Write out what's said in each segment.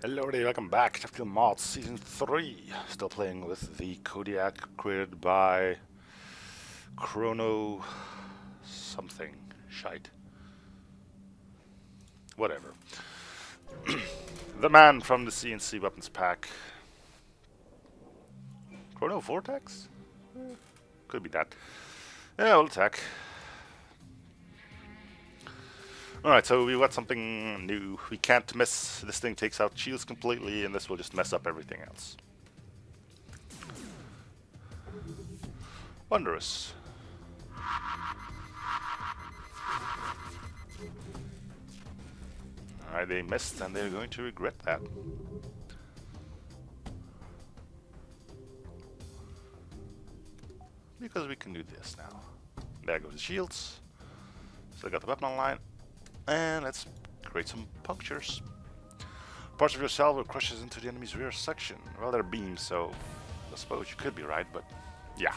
Hello everybody, welcome back to FTL Mods Season 3. Still playing with the Kodiak created by Chrono something shite. Whatever. The man from the CNC weapons pack. Chrono Vortex? Could be that. Yeah, we'll attack. Alright, so we got something new. We can't miss. This thing takes out shields completely, and this will just mess up everything else. Wondrous. Alright, they missed, and they're going to regret that. Because we can do this now. There goes the shields. Still got the weapon online. And let's create some punctures. Parts of your salvo crushes into the enemy's rear section. Well, they're beams, so I suppose you could be right, but yeah.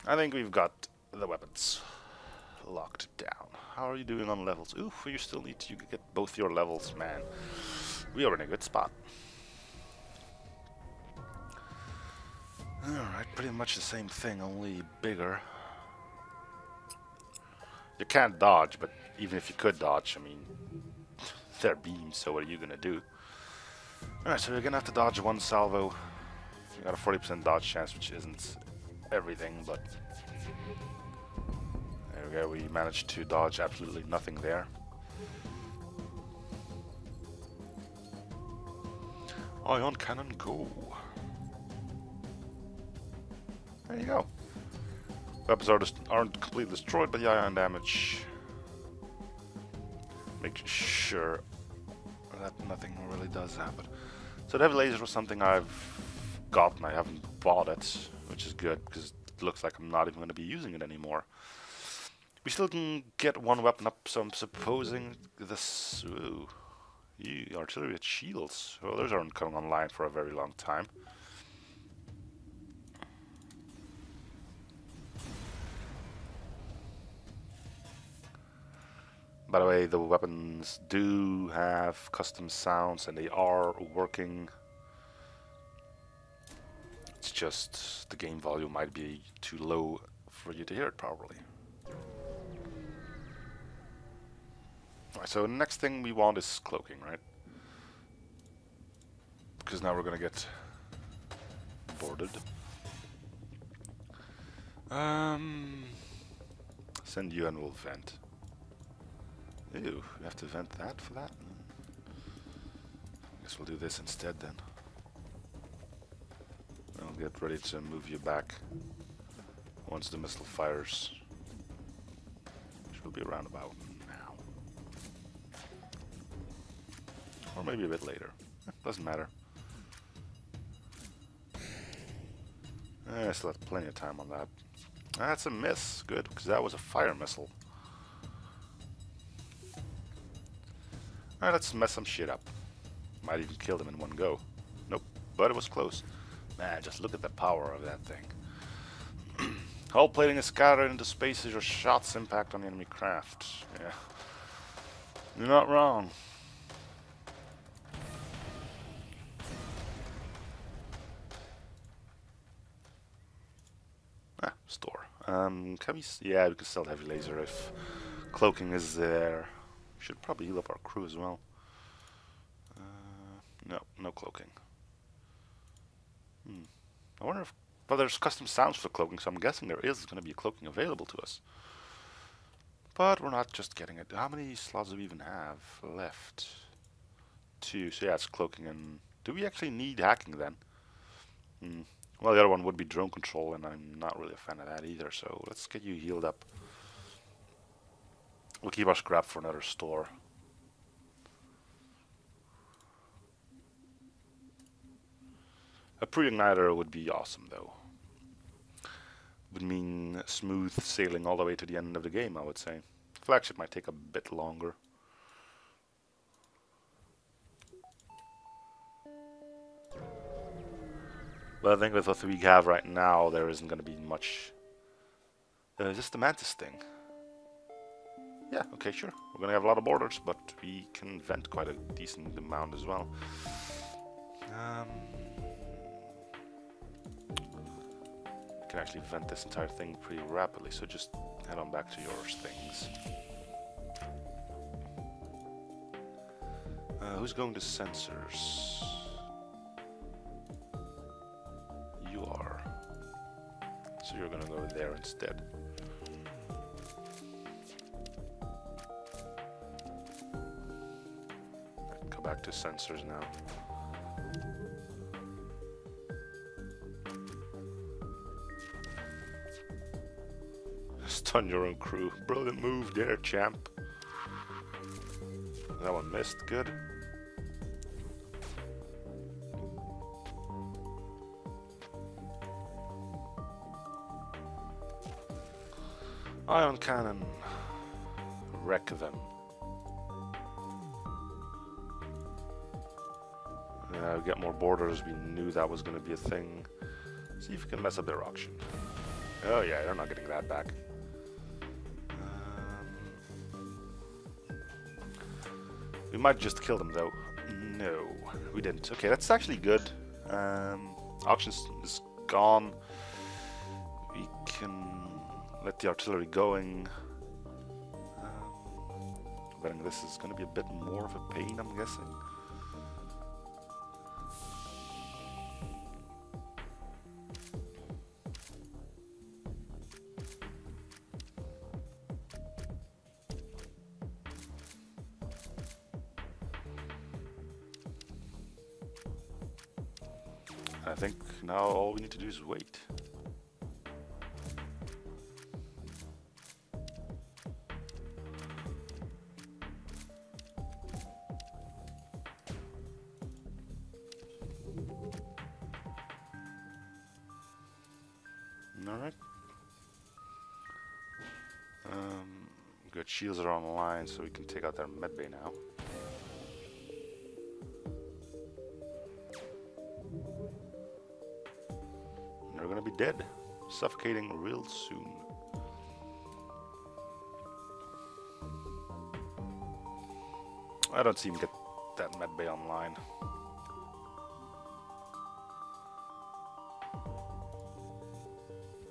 I think we've got the weapons locked down. How are you doing on levels? Oof, you still need to get both your levels, man. We are in a good spot. Alright, pretty much the same thing, only bigger. You can't dodge, but even if you could dodge, I mean, they're beams, so what are you gonna do? Alright, so you're gonna have to dodge one salvo. You got a 40% dodge chance, which isn't everything, but there we go, we managed to dodge absolutely nothing there. Ion cannon, go! There you go. Weapons aren't completely destroyed, but the ion damage makes sure that nothing really does happen. So the heavy laser was something I've gotten. I haven't bought it, which is good because it looks like I'm not even going to be using it anymore. We still can get one weapon up, so I'm supposing this. Ooh, artillery with shields. Well, those aren't coming online for a very long time. By the way, the weapons do have custom sounds and they are working. It's just the game volume might be too low for you to hear it properly. Alright, so next thing we want is cloaking, right? Because now we're gonna get boarded. Send you and we'll vent. Ew, we have to vent that for that? I guess we'll do this instead then. I'll get ready to move you back once the missile fires. Which will be around about now. Or maybe a bit later. Doesn't matter. I still have plenty of time on that. That's a miss. Good, because that was a fire missile. Alright, let's mess some shit up. Might even kill them in one go. Nope, but it was close. Man, just look at the power of that thing. Hull plating is scattered into space as your shots impact on the enemy craft. Yeah. You're not wrong. Store. Can we... Yeah, we can sell heavy laser if cloaking is there. Should probably heal up our crew as well. No cloaking. I wonder if... Well, there's custom sounds for cloaking, so I'm guessing there is going to be a cloaking available to us. But we're not just getting it. How many slots do we even have left? 2. So yeah, it's cloaking and... Do we actually need hacking then? Well, the other one would be drone control, and I'm not really a fan of that either, so let's get you healed up. We'll keep our scrap for another store. A pre-igniter would be awesome, though. Would mean smooth sailing all the way to the end of the game, I would say. Flagship might take a bit longer. But I think with what we have right now, there isn't going to be much. Just the Mantis thing. Yeah, okay, sure. We're gonna have a lot of borders, but we can vent quite a decent amount as well. Can actually vent this entire thing pretty rapidly, so just head on back to your things. Who's going to sensors? You are. So you're gonna go there instead. Go back to sensors now. Stun your own crew. Brilliant move there, champ. That one missed. Good. Ion cannon. Wreck them. Get more borders. We knew that was going to be a thing. See if we can mess up their auction. Oh yeah, they're not getting that back. We might just kill them though. No, we didn't. Okay, that's actually good. Auction is gone. We can let the artillery going. Betting this is going to be a bit more of a pain, I'm guessing. I think now all we need to do is wait. Alright. Good, shields are online, so we can take out their medbay now. They're gonna be dead, suffocating real soon. I don't see him get that medbay online.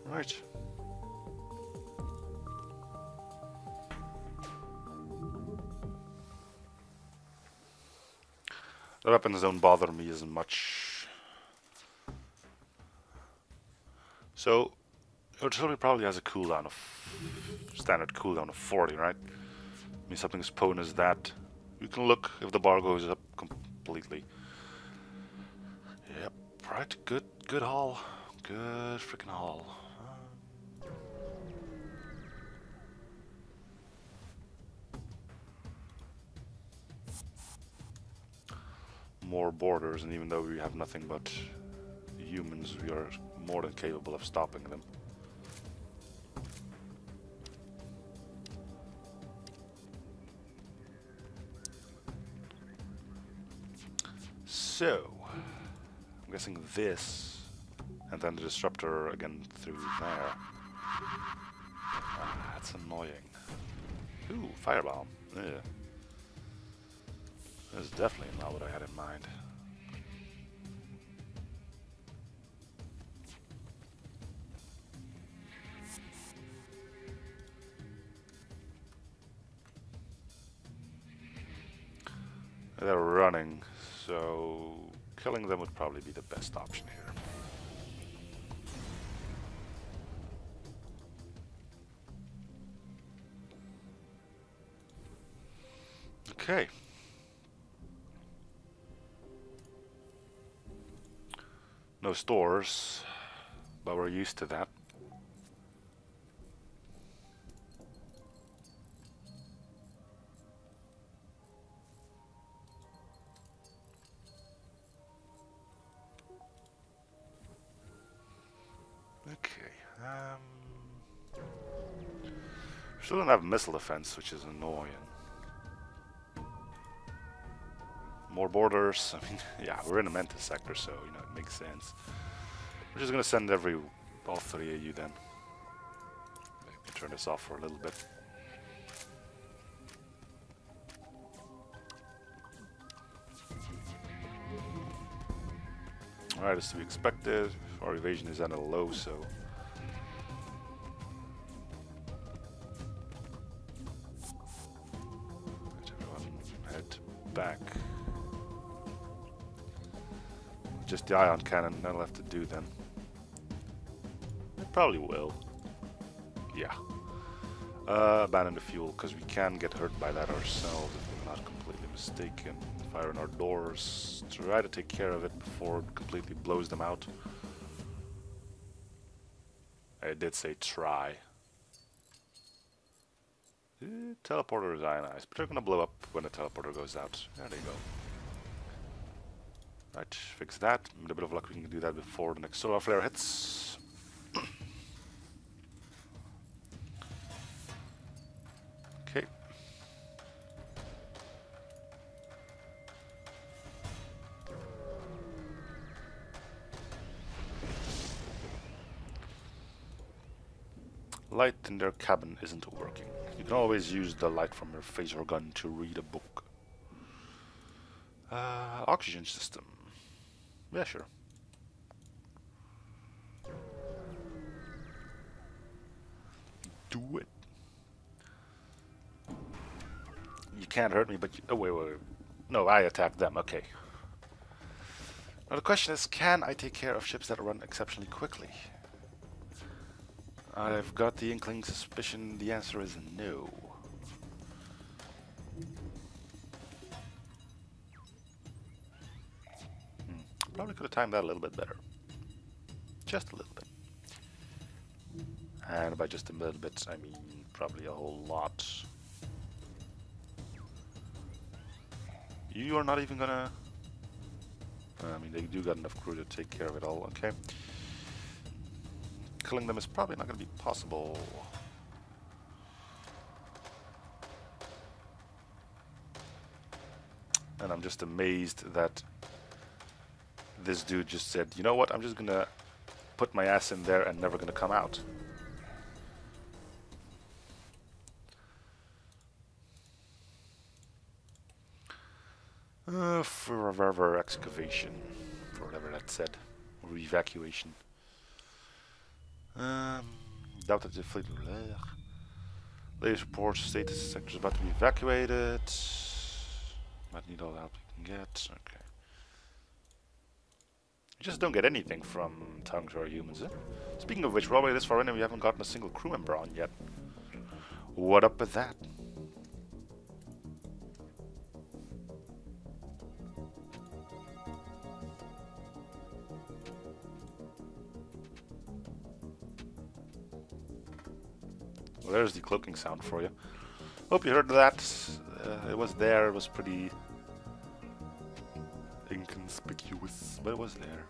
Right. The weapons don't bother me as much. So, artillery probably has a cooldown of standard cooldown of 40, right? I mean, something as potent as that. You can look if the bar goes up completely. Yep, right. Good haul. Good freaking haul. More borders, and even though we have nothing but humans, we are more than capable of stopping them. So, I'm guessing this, and then the disruptor again through there. That's annoying. Ooh, firebomb. Yeah. That's definitely not what I had in mind. They're running, so killing them would probably be the best option here. Okay. No stores, but we're used to that. Okay. Still don't have missile defense, which is annoying. More borders. I mean, yeah, we're in a Mentis sector, so you know it makes sense. We're just gonna send all three of you then. Maybe turn this off for a little bit. Alright, as to be expected. Our evasion is at a low, so... Let everyone head back. Just the ion cannon, that'll have to do then. It probably will. Yeah. Abandon the fuel, because we can get hurt by that ourselves if we're not completely mistaken. Fire on our doors. Try to take care of it before it completely blows them out. I did say try. Teleporter is ionized, but they're gonna blow up when the teleporter goes out. There they go. Right, fix that. With a bit of luck we can do that before the next solar flare hits. Okay. Light in their cabin isn't working. You can always use the light from your phaser gun to read a book. Oxygen system. Yeah, sure. Do it. You can't hurt me, but you, oh wait. No, I attacked them. Okay. Now the question is, can I take care of ships that run exceptionally quickly? I've got the inkling suspicion the answer is no. Probably could have timed that a little bit better. Just a little bit. And by just a little bit, I mean probably a whole lot. You are not even gonna... I mean, they do got enough crew to take care of it all, okay. Killing them is probably not gonna be possible. And I'm just amazed that this dude just said, you know what, I'm just gonna put my ass in there and never gonna come out. For excavation, for whatever that said, or evacuation. Doubt that the fleet latest reports state the sector is about to be evacuated. Might need all the help we can get. Okay. We just don't get anything from tongues or humans, eh? Speaking of which, we're already this far in and we haven't gotten a single crew member on yet. What up with that? Well, there's the cloaking sound for you. Hope you heard that. It was there, it was pretty inconspicuous, but it was there.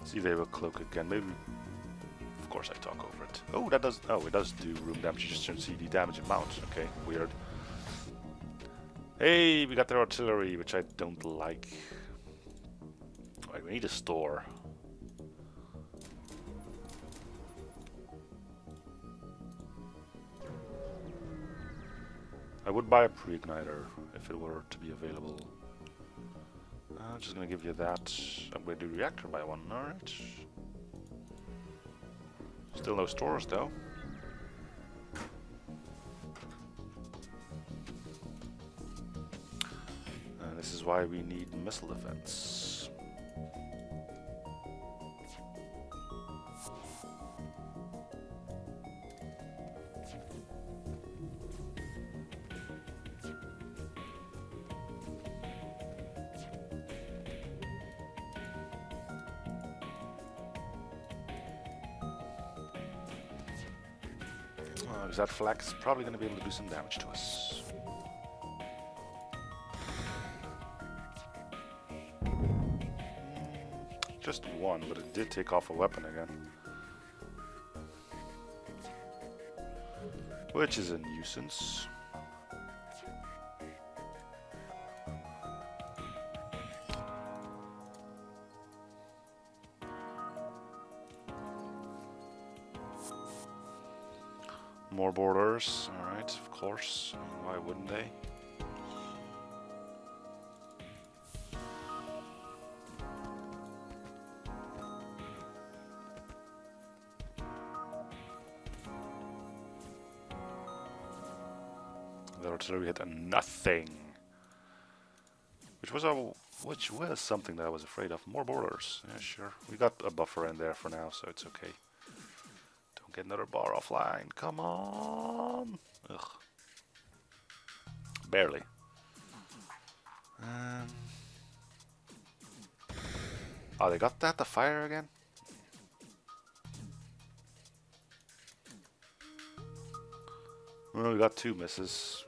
See if they have a cloak again. Maybe. Of course, I talk over it. Oh, that does. Oh, it does do room damage. You just don't see the damage amount. Okay, weird. Hey, we got their artillery, which I don't like. Right, we need a store. I would buy a pre-igniter if it were to be available. I'm just gonna give you that. Upgrade the reactor by one, alright. Still no stores though. This is why we need missile defense. Because that flak is probably going to be able to do some damage to us. Just one, but it did take off a weapon again. Which is a nuisance. More borders, alright, of course. Why wouldn't they? The artillery hit a nothing. Which was something that I was afraid of. More borders. Yeah, sure. We got a buffer in there for now, so it's okay. Don't get another bar offline. Come on. Ugh. Barely. Oh, they got that? The fire again? Well, we got 2 misses.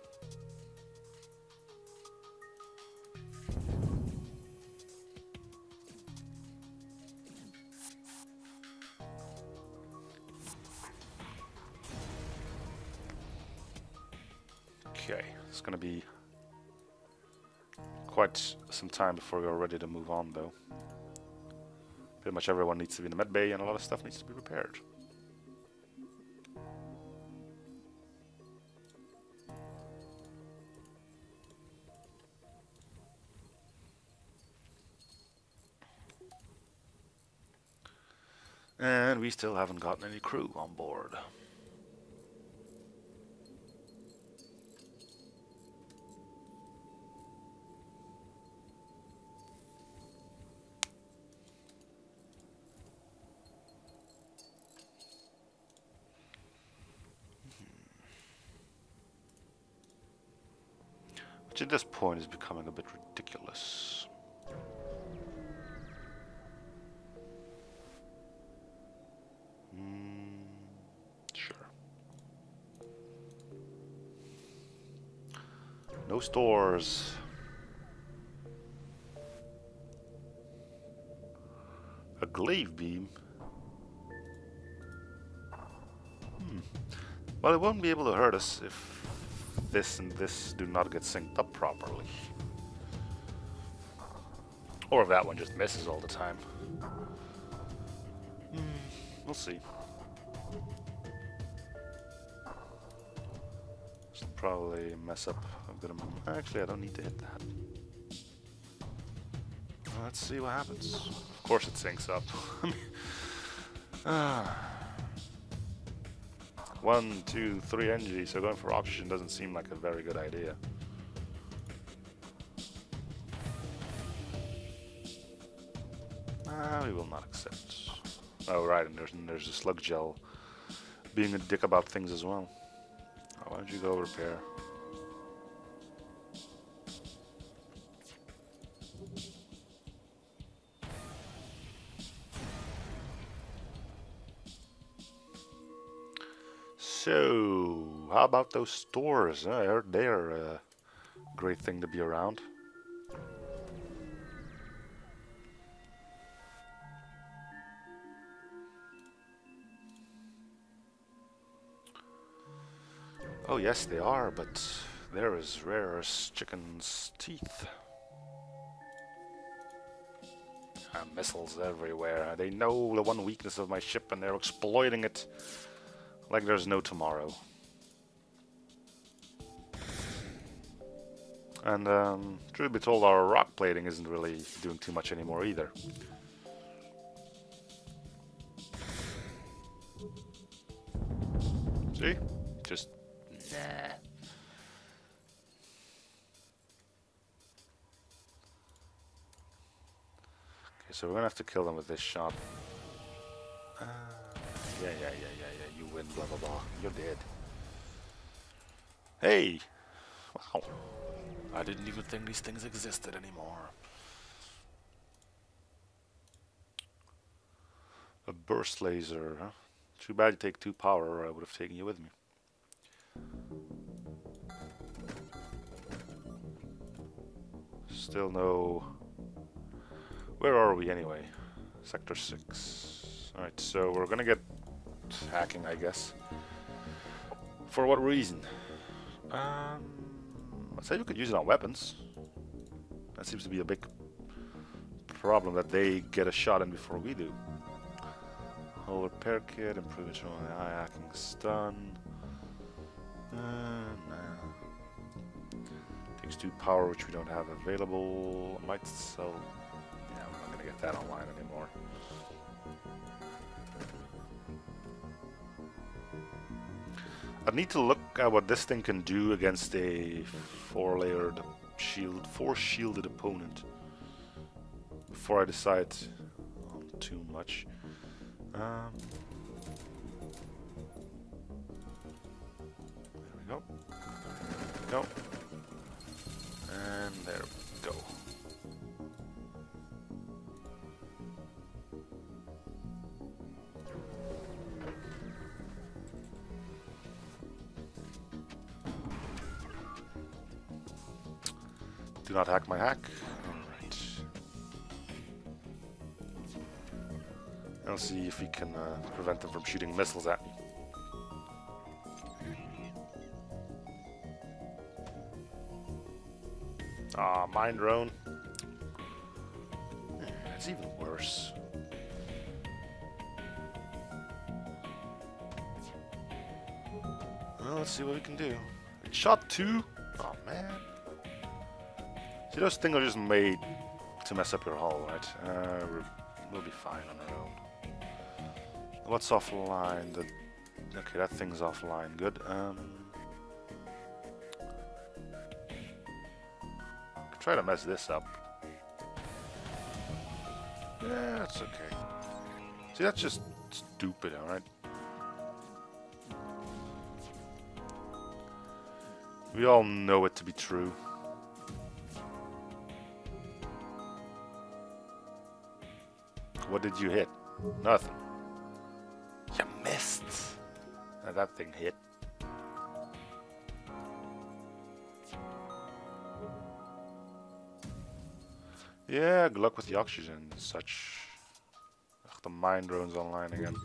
Okay, it's gonna be quite some time before we're ready to move on, though. Pretty much everyone needs to be in the med bay, and a lot of stuff needs to be repaired. And we still haven't gotten any crew on board. Which at this point is becoming a bit ridiculous. Sure. No stores. A glaive beam? Well, it won't be able to hurt us if this and this do not get synced up properly. Or if that one just misses all the time. We'll see. Should probably mess up a bit of... Actually, I don't need to hit that. Let's see what happens. Of course it syncs up. 1, 2, 3 NG, so going for oxygen doesn't seem like a very good idea. We will not accept. Oh right, and there's a slug gel being a dick about things as well. Oh, why don't you go repair? So, how about those stores? I heard they're a great thing to be around. Oh yes, they are, but they're as rare as chicken's teeth. Missiles everywhere. They know the one weakness of my ship and they're exploiting it like there's no tomorrow. And truth be told, our rock plating isn't really doing too much anymore either. See? Just nah. Okay, so we're gonna have to kill them with this shot. Yeah, you win, blah blah blah. You're dead. Hey! Wow. I didn't even think these things existed anymore. A burst laser, huh? Too bad you take 2 power, or I would have taken you with me. Still no... Where are we anyway? Sector 6. Alright, so we're gonna get hacking, I guess. For what reason? I'd say we could use it on weapons. That seems to be a big problem, that they get a shot in before we do. Whole repair kit, improve it on the eye hacking stun. Nah. Takes 2 power, which we don't have available. I might sell. Yeah, we're not gonna get that online anymore. I need to look at what this thing can do against a 4-layered shield, 4-shielded opponent before I decide on too much. There we go. There we go. And there we go. Do not hack my hack. Alright. I'll see if we can prevent them from shooting missiles at me. Ah, mine drone. It's even worse. Well, let's see what we can do. It shot 2. Oh man. See, those things are just made to mess up your hull, right? We'll be fine on our own. What's offline? Okay, that thing's offline. Good. Try to mess this up. Yeah, that's okay. See, that's just stupid, alright? We all know it to be true. What did you hit? Nothing. You missed. That thing hit. Yeah, good luck with the oxygen and such. Ugh, the mine drone's online again.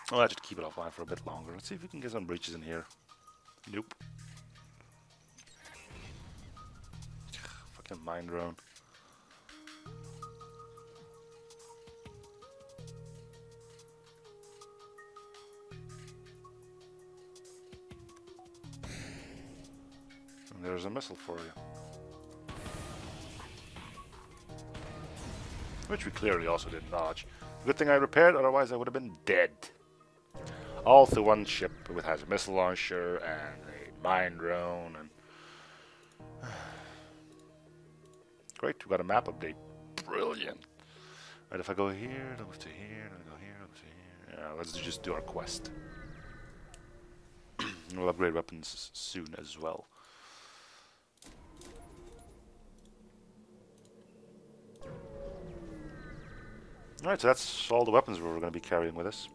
Well, I should keep it offline for a bit longer. Let's see if we can get some breaches in here. Nope. Fucking mine drone. And there's a missile for you. Which we clearly also didn't dodge. Good thing I repaired, otherwise I would have been dead. All through one ship, which has a missile launcher and a mine drone and... Great, we got a map update. Brilliant. Right, if I go here, then move to here, then I go here, move to here. Yeah, let's just do our quest. We'll upgrade weapons soon as well. Alright, so that's all the weapons we're going to be carrying with us.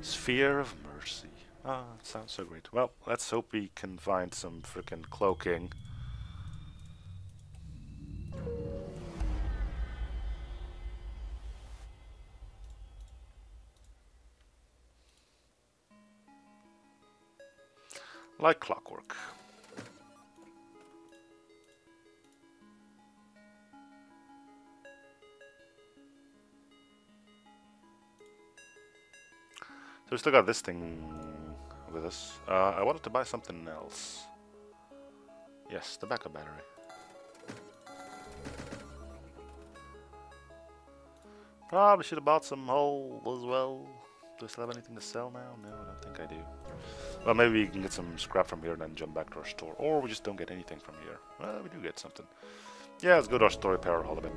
Sphere of Mercy. Ah, that sounds so great. Well, let's hope we can find some frickin' cloaking. Like clockwork. So we still got this thing with us. I wanted to buy something else. Yes, the backup battery. Probably should have bought some hull as well. Do I still have anything to sell now? No, I don't think I do. Well, maybe we can get some scrap from here and then jump back to our store. Or we just don't get anything from here. Well, we do get something. Yeah, let's go to our store, repair our hull a bit.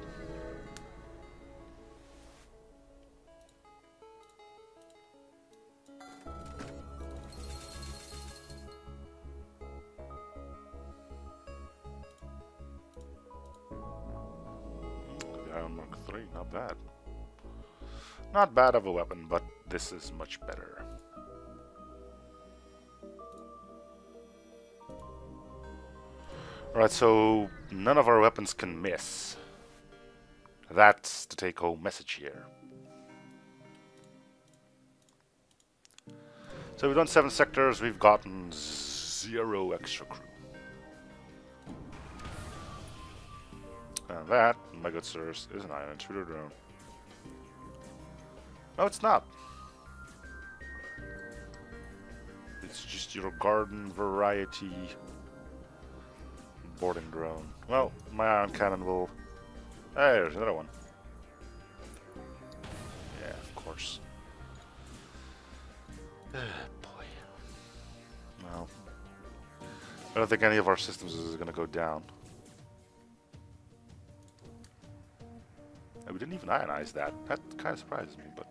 Mark III, not bad. Not bad of a weapon, but this is much better. Alright, so none of our weapons can miss. That's the take-home message here. So we've done 7 sectors, we've gotten 0 extra crew. And that, my good sirs, is an iron intruder drone. No, it's not. It's just your garden variety boarding drone. Well, my iron cannon will... Hey, there's another one. Yeah, of course. Boy. Well, I don't think any of our systems is going to go down. And we didn't even ionize that. That kind of surprises me, but...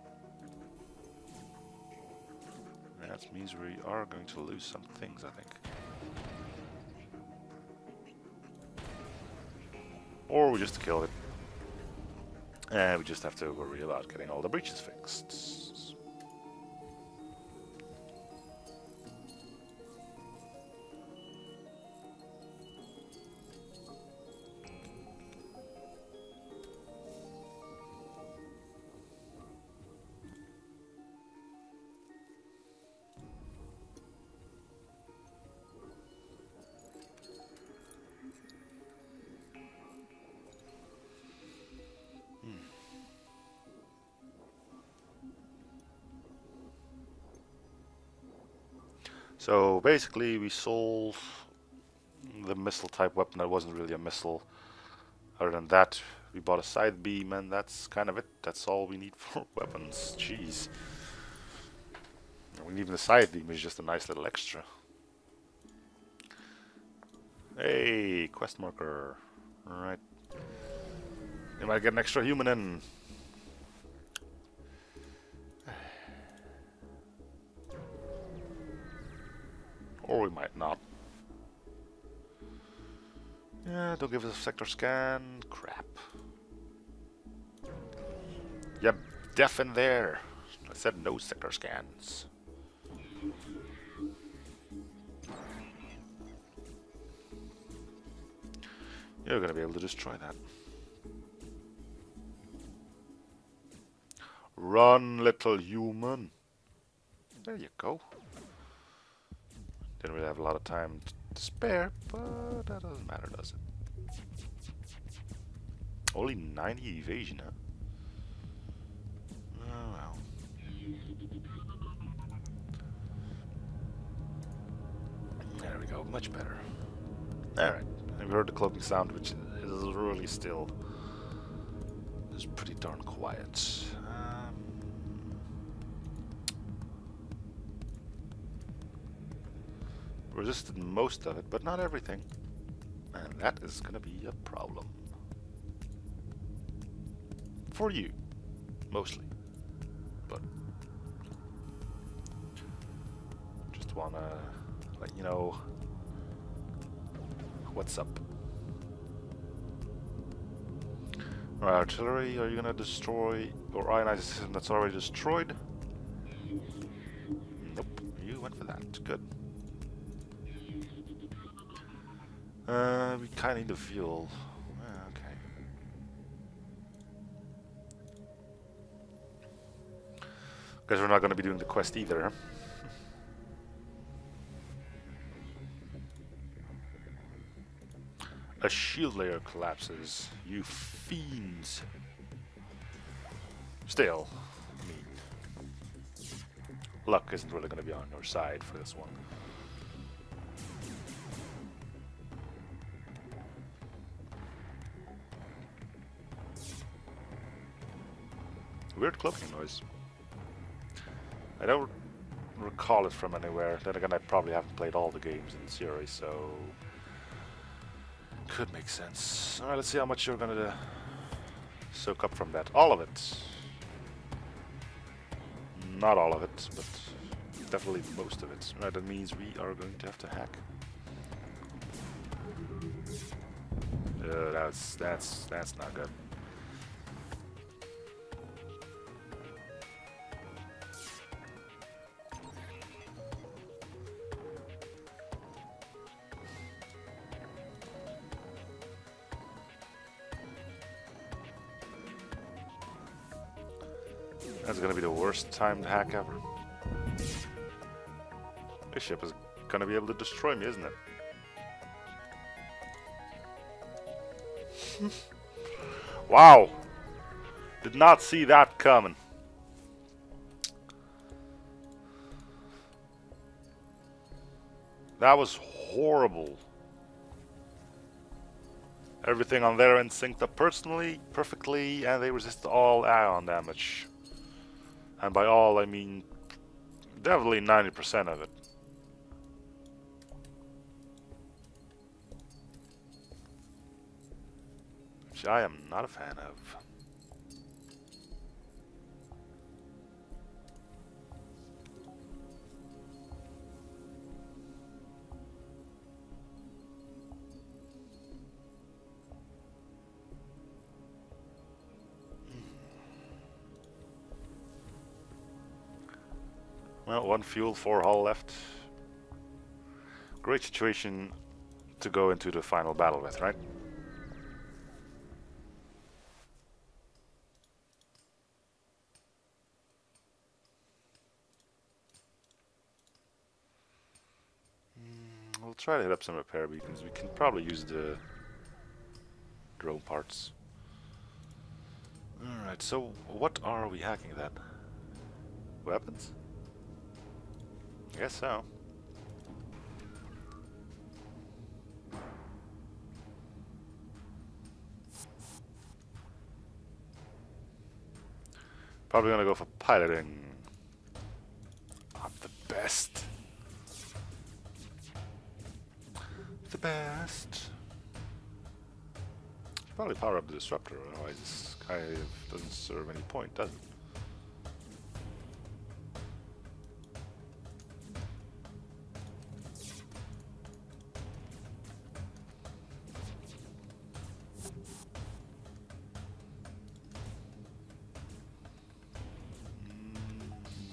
that means we are going to lose some things, I think. Or we just killed it. And we just have to worry about getting all the breaches fixed. So basically we sold the missile type weapon that wasn't really a missile. Other than that, we bought a side beam and that's kind of it. That's all we need for weapons. Jeez. I mean, even the side beam is just a nice little extra. Hey, quest marker. Alright. You might get an extra human in. Or we might not. Yeah, don't give us a sector scan. Crap. Yep, deaf in there. I said no sector scans. You're gonna be able to destroy that. Run, little human. There you go. Didn't really have a lot of time to spare, but that doesn't matter, does it? Only 90 evasion, huh? Oh well. There we go, much better. Alright, we heard the cloaking sound, which is really still... is pretty darn quiet. Resisted most of it, but not everything. And that is gonna be a problem. For you, mostly. But just wanna let you know what's up. Alright, artillery, are you gonna destroy or ionize a system that's already destroyed? Nope, you went for that. Good. We kinda need the fuel. Okay. Guess we're not gonna be doing the quest either. A shield layer collapses. You fiends. Still, I mean, luck isn't really gonna be on your side for this one. Weird cloaking noise. I don't recall it from anywhere. Then again, I probably haven't played all the games in the series, so could make sense. Alright, let's see how much you're gonna soak up from that. All of it. Not all of it, but definitely most of it. Right, that means we are going to have to hack. That's not good. That's gonna be the worst timed hack ever. This ship is gonna be able to destroy me, isn't it? Wow! Did not see that coming. That was horrible. Everything on their end synced up perfectly, and they resist all ion damage. And by all, I mean definitely 90% of it. Which I am not a fan of. Well, 1 fuel, 4 hull left. Great situation to go into the final battle with, right? We'll try to hit up some repair beacons. We can probably use the drone parts. Alright, so what are we hacking then? Weapons? I guess so. Probably gonna go for piloting. I'm the best. The best. Should probably power up the disruptor, otherwise this kind of doesn't serve any point, does it?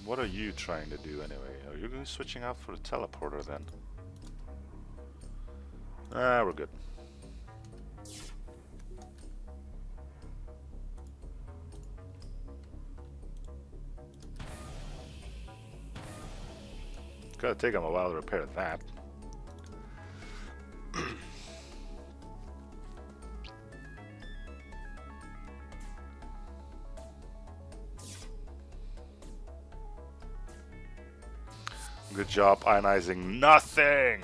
What are you trying to do anyway? Are you switching out for the teleporter then? Ah, we're good. Gotta take them a while to repair that. Good job ionizing nothing!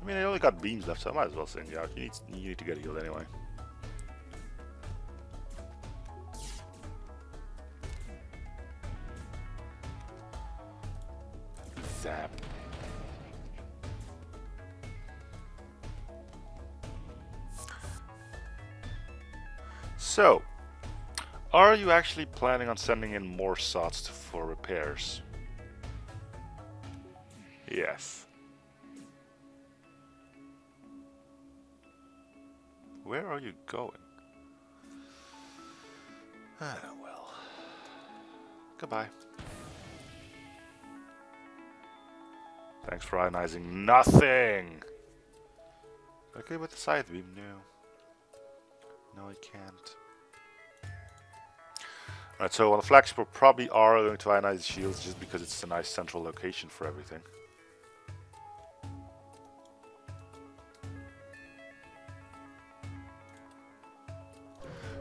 I mean, I only got beams left, so I might as well send you out. You need to get healed anyway. Zap. So, are you actually planning on sending in more sots for repairs? Yes. Where are you going? Ah, well. Goodbye. Thanks for ionizing nothing! Okay, with the scythe beam, no. No, I can't. Alright, so on the flagship we probably are going to ionize the shields just because it's a nice central location for everything.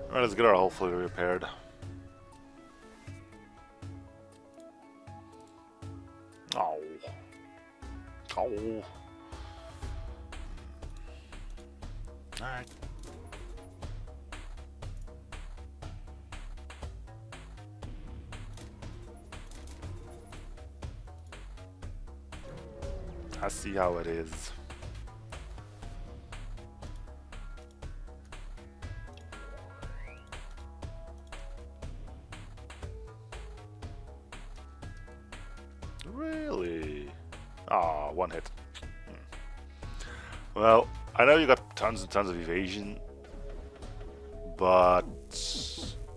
Alright, let's get our hull fully repaired. Oh. Oh. Alright. I see how it is. Really? Ah, one hit. Well, I know you got tons and tons of evasion, but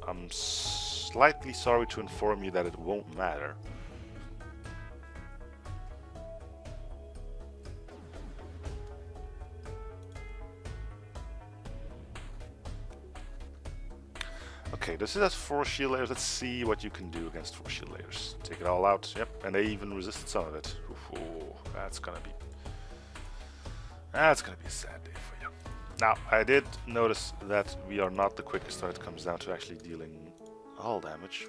I'm slightly sorry to inform you that it won't matter. Okay, this is 4 shield layers. Let's see what you can do against 4 shield layers. Take it all out. Yep. And they even resisted some of it. Ooh, that's gonna be a sad day for you. Now, I did notice that we are not the quickest when it comes down to actually dealing hull damage.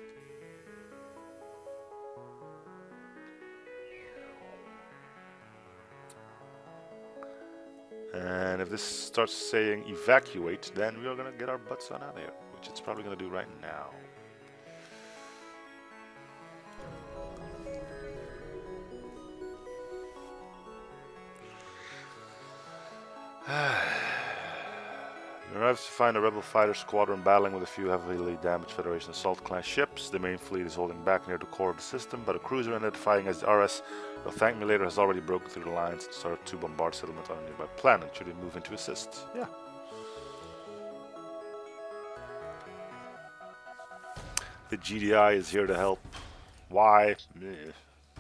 And if this starts saying evacuate, then we are gonna get our butts on out of here, which it's probably gonna do right now. You arrive to find a rebel fighter squadron battling with a few heavily damaged Federation assault-class ships. The main fleet is holding back near the core of the system, but a cruiser identifying as the RS, you'll thank me later, has already broken through the lines and started to bombard settlement on a nearby planet. Should we move in to assist? Yeah. The GDI is here to help. Why?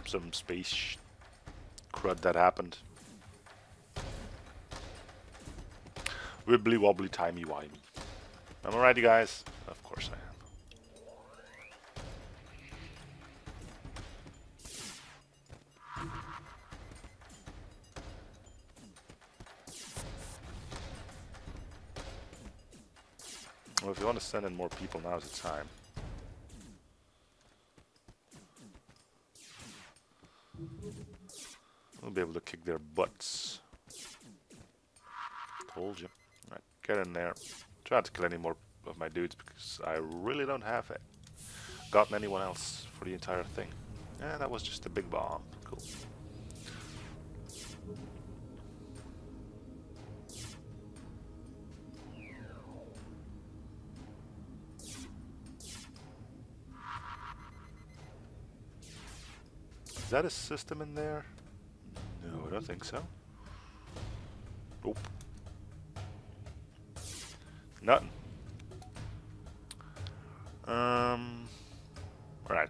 Some space crud that happened. Wibbly wobbly timey wimey. Am I right, you guys? Of course I am. Well, if you want to send in more people, now's the time. We'll be able to kick their butts. Told you. Right, get in there. Try not to kill any more of my dudes because I really don't have it. Gotten anyone else for the entire thing. Yeah, that was just a big bomb. Cool. Is that a system in there? No, I don't think so. Nope. Nothing. Right.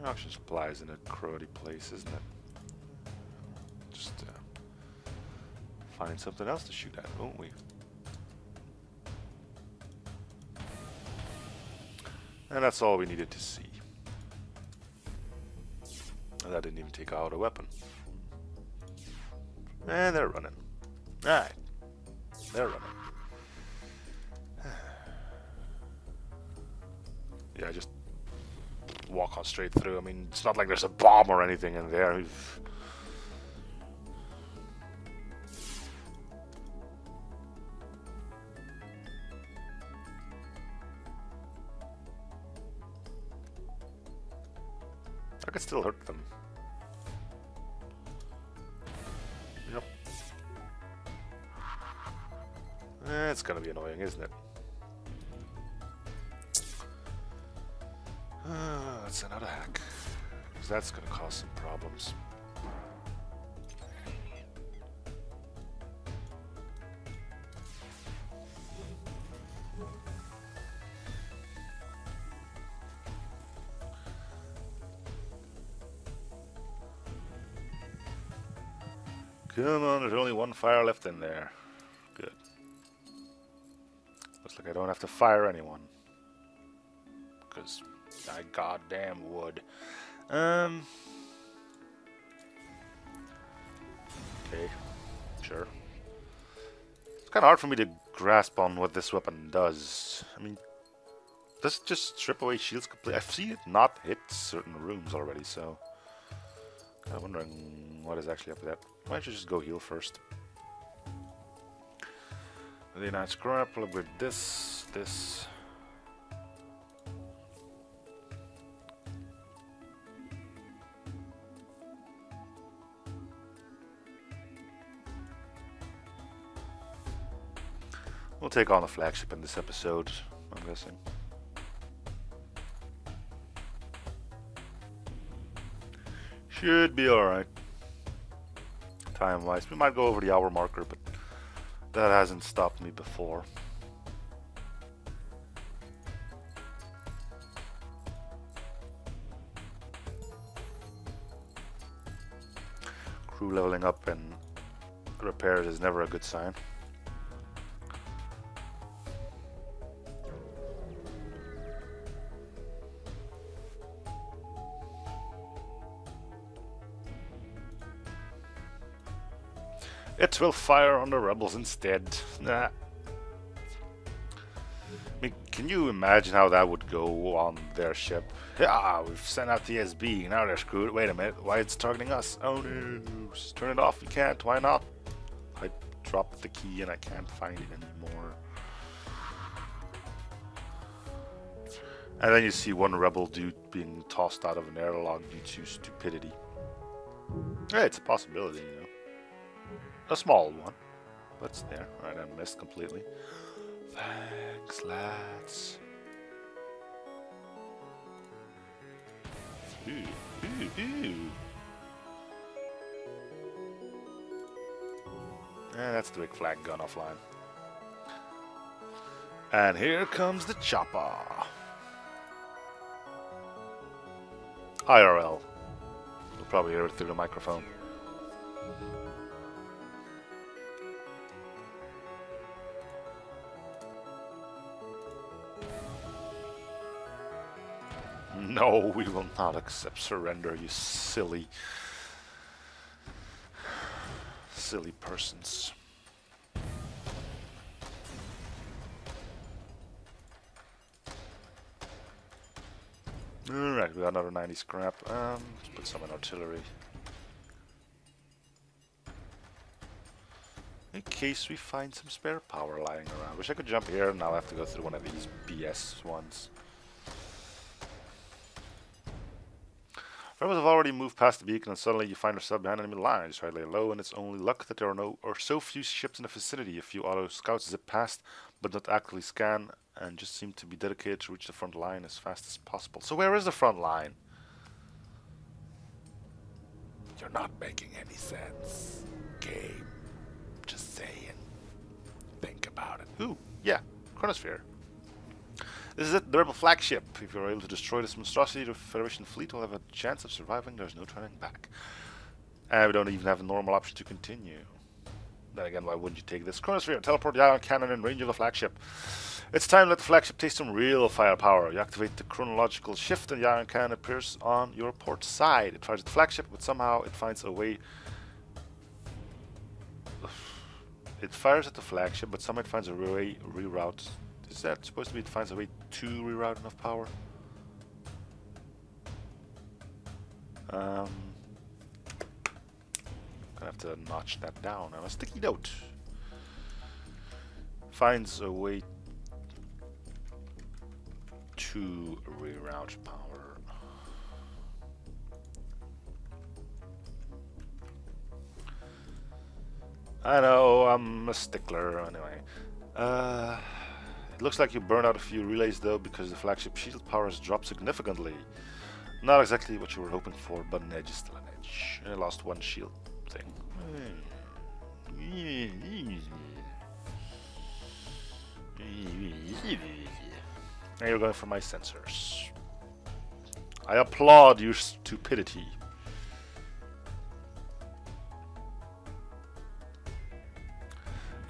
Auction supplies in a cruddy place, isn't it? Just find something else to shoot at, won't we? And that's all we needed to see. That didn't even take out a weapon. And they're running. Alright. They're running. Yeah, just walk on straight through. I mean, it's not like there's a bomb or anything in there. I could still hurt them. Yep. It's gonna be annoying, isn't it? That's another hack. Because that's gonna cause some problems. Come on, there's only one fire left in there. Good. Looks like I don't have to fire anyone. Because I goddamn would. Okay. Sure. It's kind of hard for me to grasp on what this weapon does. I mean, does it just strip away shields completely? I've seen it not hit certain rooms already, so... I'm wondering what is actually up with that. Why don't you just go heal first? The night scrap, we'll upgrade this. We'll take on the flagship in this episode, I'm guessing. Should be alright. Time-wise. We might go over the hour marker, but that hasn't stopped me before. Crew leveling up and repairs is never a good sign. It will fire on the rebels instead. Nah. I mean, can you imagine how that would go on their ship? Yeah, we've sent out the SB, now they're screwed. Wait a minute, why it's targeting us? Oh no, just turn it off, you can't, why not? I dropped the key and I can't find it anymore. And then you see one rebel dude being tossed out of an airlock due to stupidity. Yeah, it's a possibility, you know. A small one, but it's there. Alright, I missed completely. Thanks, lads. Ooh, ooh, ooh. And that's the big flag gun offline. And here comes the chopper. IRL. You'll probably hear it through the microphone. No, we will not accept surrender, you silly persons. Alright, we got another 90 scrap. Let's put some in artillery. In case we find some spare power lying around. Wish I could jump here, and I'll have to go through one of these BS ones. Rebels have already moved past the beacon, and suddenly you find yourself behind enemy lines. Try to lay low, and it's only luck that there are so few ships in the vicinity. A few auto scouts zip past, but not actively scan, and just seem to be dedicated to reach the front line as fast as possible. So where is the front line? You're not making any sense. Game. Just saying. Think about it. Ooh, yeah, Chronosphere. This is it, the Rebel flagship. If you're able to destroy this monstrosity, the Federation fleet will have a chance of surviving. There's no turning back. And we don't even have a normal option to continue. Then again, why wouldn't you take this? Chronosphere, teleport the ion cannon in range of the flagship. It's time to let the flagship taste some real firepower. You activate the chronological shift and the ion cannon appears on your port side. It fires at the flagship, but somehow it finds a way... It fires at the flagship, but somehow it finds a way reroute. Is that supposed to be it finds a way to reroute enough power? Gonna have to notch that down. Now a sticky note. Finds a way to reroute power. I know, I'm a stickler anyway. It looks like you burned out a few relays though, because the flagship shield power has dropped significantly. Not exactly what you were hoping for, but an edge is still an edge. I lost one shield thing. Now you're going for my sensors. I applaud your stupidity.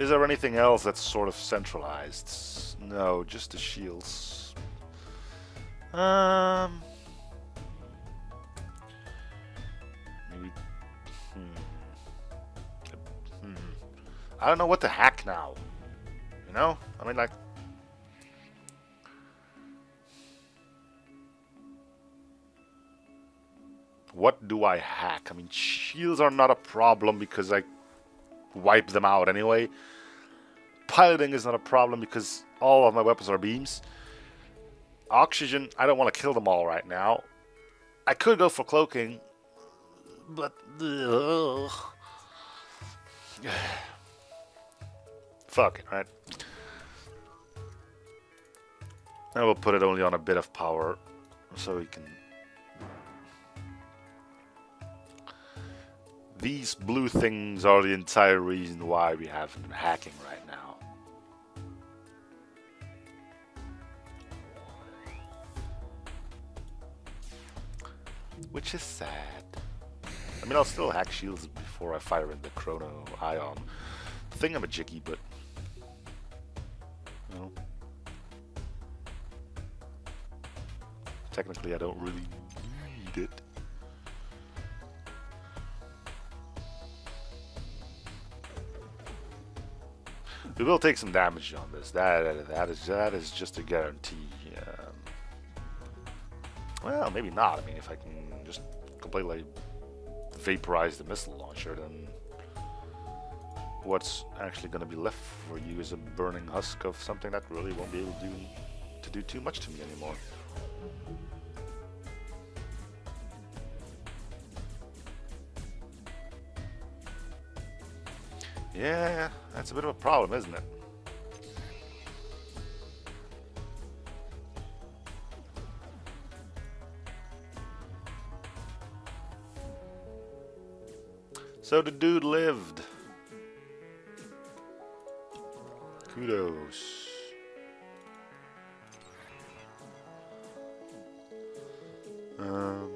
Is there anything else that's sort of centralized? No, just the shields. Maybe. I don't know what to hack now. You know? I mean, like. What do I hack? I mean, shields are not a problem because I wipe them out anyway. Piloting is not a problem because all of my weapons are beams. Oxygen, I don't want to kill them all right now. I could go for cloaking, but fuck it, right? I will put it only on a bit of power so we can. These blue things are the entire reason why we haven't been hacking right now. Which is sad. I mean, I'll still hack shields before I fire in the chrono ion thingamajiggy, but you know, technically I don't really need it. We will take some damage on this. That is just a guarantee. Well, maybe not. I mean, if I can just completely vaporize the missile launcher, then what's actually going to be left for you is a burning husk of something that really won't be able to do too much to me anymore. Yeah, that's a bit of a problem, isn't it? So the dude lived. Kudos. I'm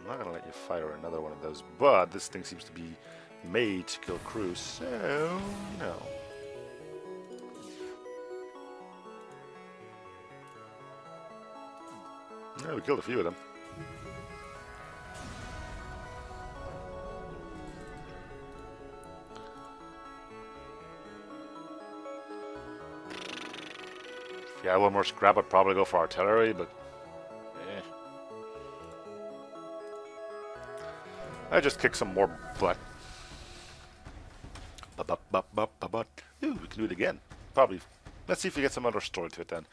not gonna let you fire another one of those, but this thing seems to be made to kill crews, so, you know. Yeah, we killed a few of them. If you had one more scrap, I'd probably go for artillery, but eh. I just kick some more butt. Ooh, we can do it again. Probably. Let's see if we get some other story to it then.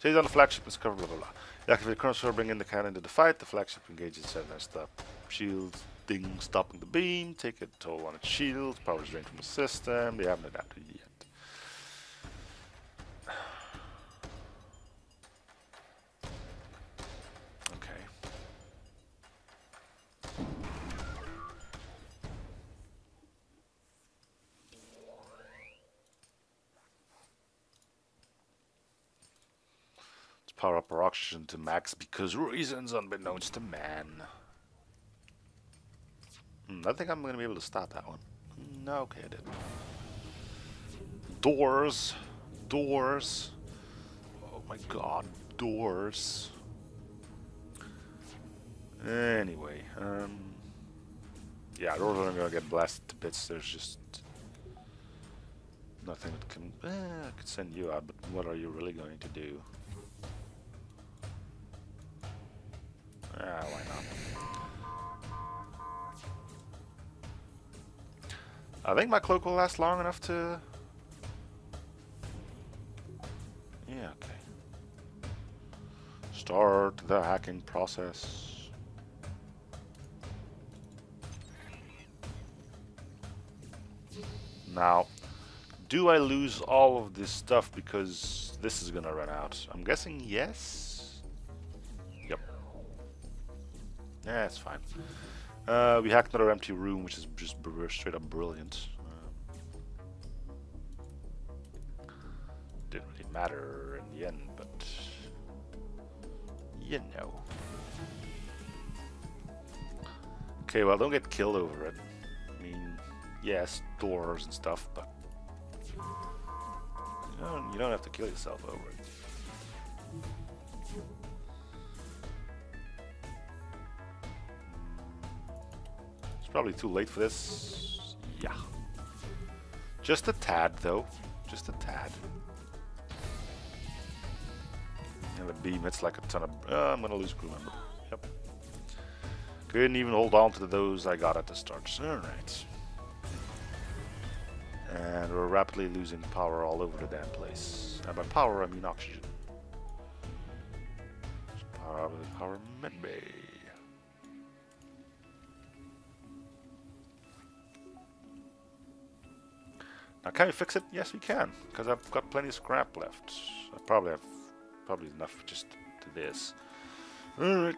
Chase on the flagship is covered, blah blah blah. You activate the current sword, bring in the cannon into the fight. The flagship engages 7 stop shields, ding, stopping the beam. Take a toll on its shields. Power is drained from the system. They haven't adapted yet. Power up our oxygen to max because reasons unbeknownst to man. I think I'm going to be able to stop that one. No, okay, I did. Doors. Doors. Oh my god, doors. Anyway, yeah, doors are going to get blasted to bits. There's just nothing that can... I could send you out, but what are you really going to do? Why not? I think my cloak will last long enough to... Yeah, okay. Start the hacking process. Now, do I lose all of this stuff because this is gonna run out? I'm guessing yes. Yeah, it's fine. We hacked another empty room, which is just straight up brilliant. Didn't really matter in the end, but you know. Okay, well, don't get killed over it. I mean, yes, doors and stuff, but you don't have to kill yourself over it. Probably too late for this. Yeah. Just a tad, though. Just a tad. And the beam hits like a ton of... I'm gonna lose a crew member. Yep. Couldn't even hold on to those I got at the start. Alright. And we're rapidly losing power all over the damn place. And by power, I mean oxygen. Power medbay. Now, can we fix it? Yes, we can, because I've got plenty of scrap left. I probably have enough just to this. All right.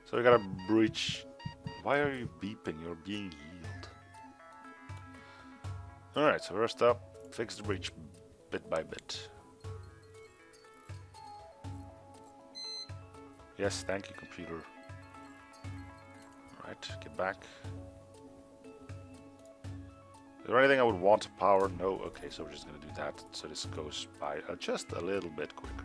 So we got a breach. Why are you beeping? You're being healed. All right. So first up, fix the breach bit by bit. Yes, thank you, computer. Right, get back. Is there anything I would want to power? No. Okay, so we're just going to do that. So this goes by just a little bit quicker.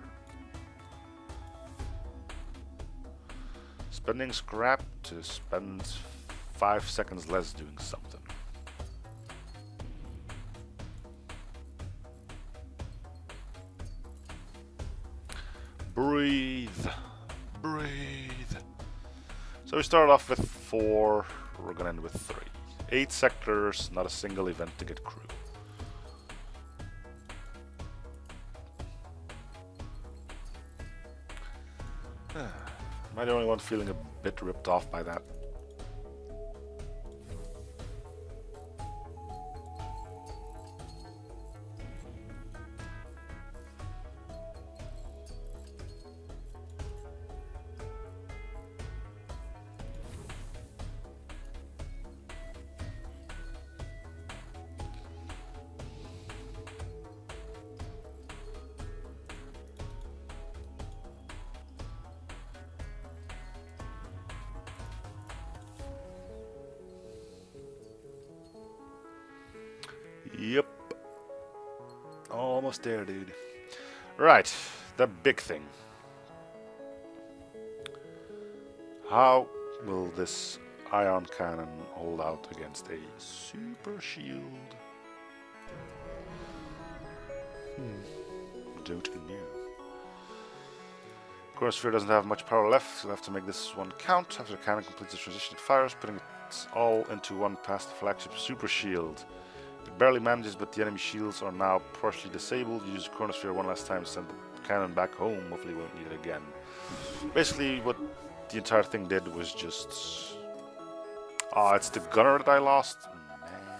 Spending scrap to spend 5 seconds less doing something. Breathe. Breathe. So we started off with 4. We're gonna end with 3. 8 sectors, not a single event to get crew. Am I the only one feeling a bit ripped off by that? Yep. Almost there, dude. Right, the big thing. How will this ion cannon hold out against a super shield? Don't know. Chronosphere doesn't have much power left, so we'll have to make this one count. After the cannon completes the transition, it fires, putting it all into one past the flagship super shield. It barely manages, but the enemy shields are now partially disabled. You use the Chronosphere one last time to send the cannon back home. Hopefully you won't need it again. Basically, what the entire thing did was just... Ah, it's the gunner that I lost? Man.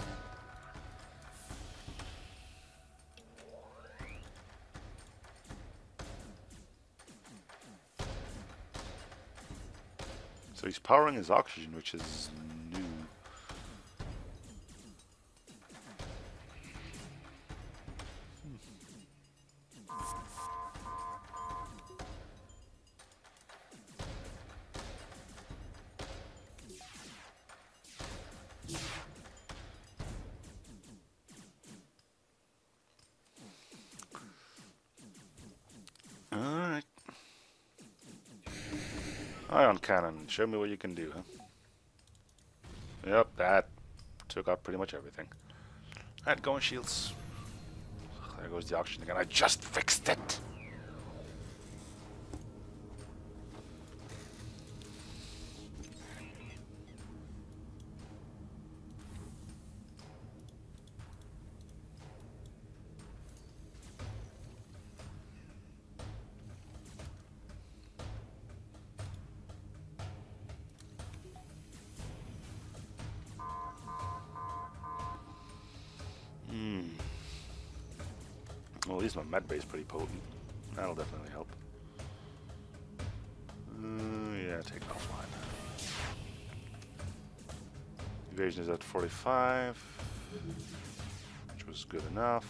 So he's powering his oxygen, which is new. Alright. Ion cannon, show me what you can do, huh? Yep, that took out pretty much everything. Alright, going shields. There goes the oxygen again. I just fixed it! Well, at least my med bay is pretty potent. That'll definitely help. Yeah, take it offline. Evasion is at 45, which was good enough.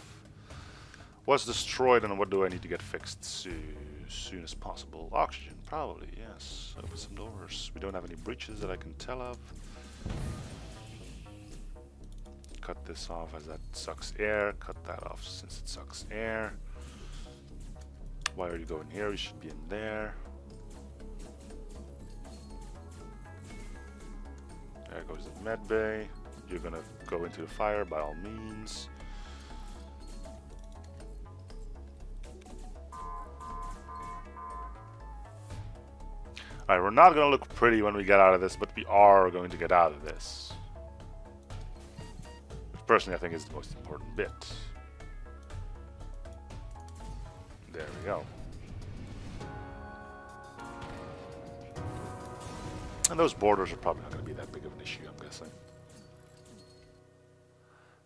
What's destroyed and what do I need to get fixed soon as possible? Oxygen, probably, yes. Open some doors. We don't have any breaches that I can tell of. Cut this off as that sucks air. Cut that off since it sucks air. Why are you going here? You should be in there. There goes the med bay. You're gonna go into the fire by all means. Alright, we're not gonna look pretty when we get out of this, but we are going to get out of this. Personally, I think is the most important bit. There we go. And those borders are probably not going to be that big of an issue, I'm guessing.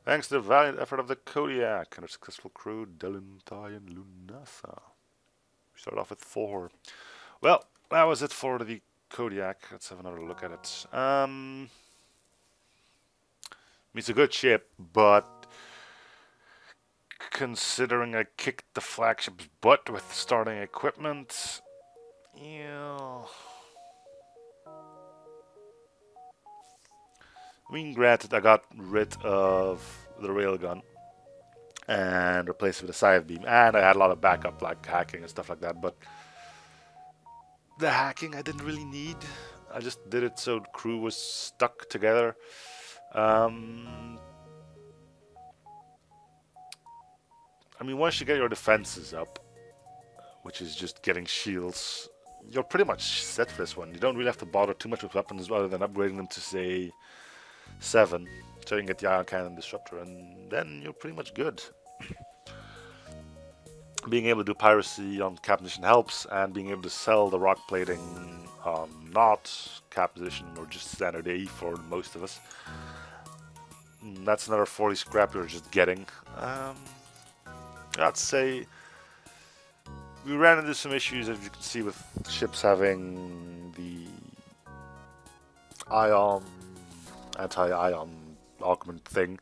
Thanks to the valiant effort of the Kodiak and our successful crew, Delinthai and Lunasa. We started off with 4. Well, that was it for the Kodiak. Let's have another look at it. It's a good ship, but considering I kicked the flagship's butt with starting equipment, yeah. I mean, granted, I got rid of the railgun and replaced it with a side beam, and I had a lot of backup, like hacking and stuff like that, but the hacking I didn't really need. I just did it so the crew was stuck together. I mean, once you get your defenses up, which is just getting shields, you're pretty much set for this one. You don't really have to bother too much with weapons other than upgrading them to, say, 7, so you can get the Ion Cannon Disruptor, and then you're pretty much good. Being able to do piracy on cap position helps, and being able to sell the rock plating on not cap position or just standard A for most of us. That's another 40 scrap you're just getting. I'd say we ran into some issues, as you can see, with ships having the ion, anti-ion augment thing,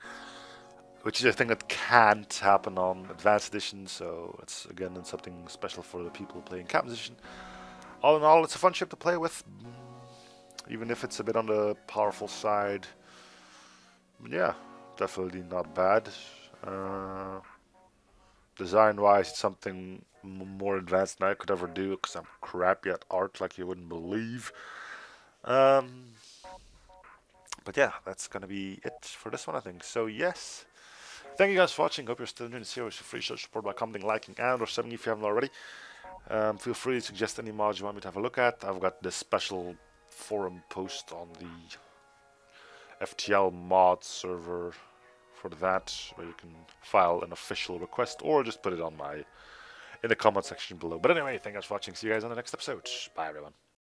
which is a thing that can't happen on Advanced Edition, so it's again something special for the people playing cap position. All in all, it's a fun ship to play with, even if it's a bit on the powerful side. Yeah, definitely not bad. Design-wise, it's something more advanced than I could ever do, because I'm crappy at art like you wouldn't believe. But yeah, that's gonna be it for this one, I think. So yes, thank you guys for watching. Hope you're still enjoying the series. Feel free to show support by commenting, liking, and or subbing if you haven't already. Feel free to suggest any mods you want me to have a look at. I've got this special forum post on the FTL Mods server for that, where you can file an official request or just put it on in the comment section below. But anyway, thank you guys for watching. See you guys on the next episode. Bye everyone.